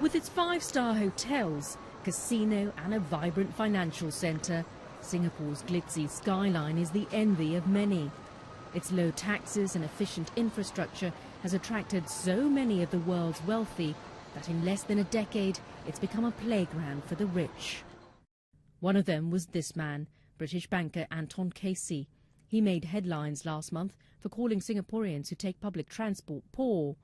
With its five-star hotels, casino and a vibrant financial centre, Singapore's glitzy skyline is the envy of many. Its low taxes and efficient infrastructure has attracted so many of the world's wealthy that in less than a decade it's become a playground for the rich. One of them was this man, British banker Anton Casey. He made headlines last month for calling Singaporeans who take public transport poor.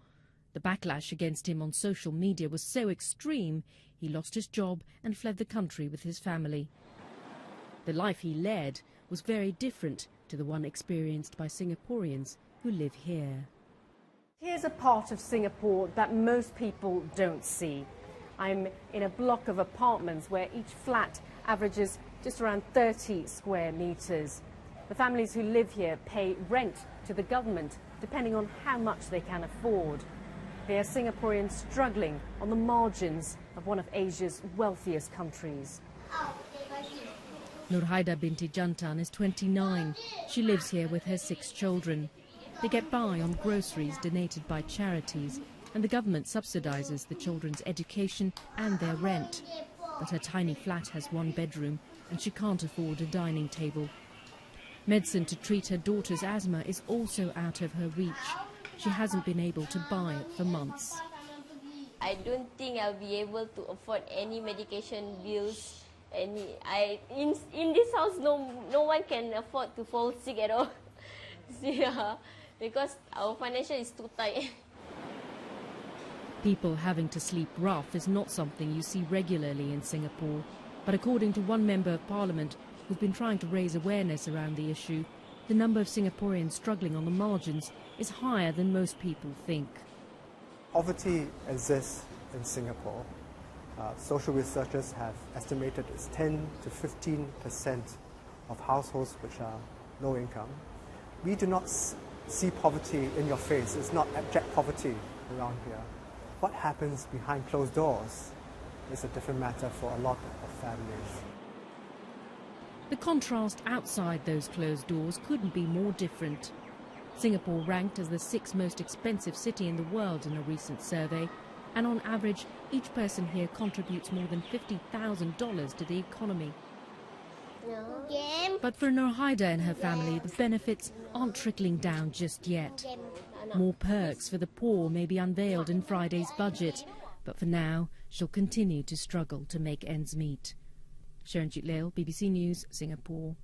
The backlash against him on social media was so extreme, he lost his job and fled the country with his family. The life he led was very different to the one experienced by Singaporeans who live here. Here's a part of Singapore that most people don't see. I'm in a block of apartments where each flat averages just around 30 square meters. The families who live here pay rent to the government depending on how much they can afford. They are Singaporeans struggling on the margins of one of Asia's wealthiest countries. Nurhaida binti Jantan is 29. She lives here with her 6 children. They get by on groceries donated by charities, and the government subsidises the children's education and their rent. But her tiny flat has 1 bedroom and she can't afford a dining table. Medicine to treat her daughter's asthma is also out of her reach. She hasn't been able to buy it for months. I don't think I'll be able to afford any medication bills. In this house, no one can afford to fall sick at all. Yeah, because our financial is too tight. People having to sleep rough is not something you see regularly in Singapore. But according to one member of parliament who's been trying to raise awareness around the issue, the number of Singaporeans struggling on the margins is higher than most people think. Poverty exists in Singapore. Social researchers have estimated it's 10 to 15% of households which are low income. We do not see poverty in your face. It's not abject poverty around here. What happens behind closed doors is a different matter for a lot of families. The contrast outside those closed doors couldn't be more different. Singapore ranked as the 6th most expensive city in the world in a recent survey, and on average, each person here contributes more than $50,000 to the economy. But for Nurhaida and her family, the benefits aren't trickling down just yet. More perks for the poor may be unveiled in Friday's budget, but for now, she'll continue to struggle to make ends meet. Sharon Leo, BBC News, Singapore.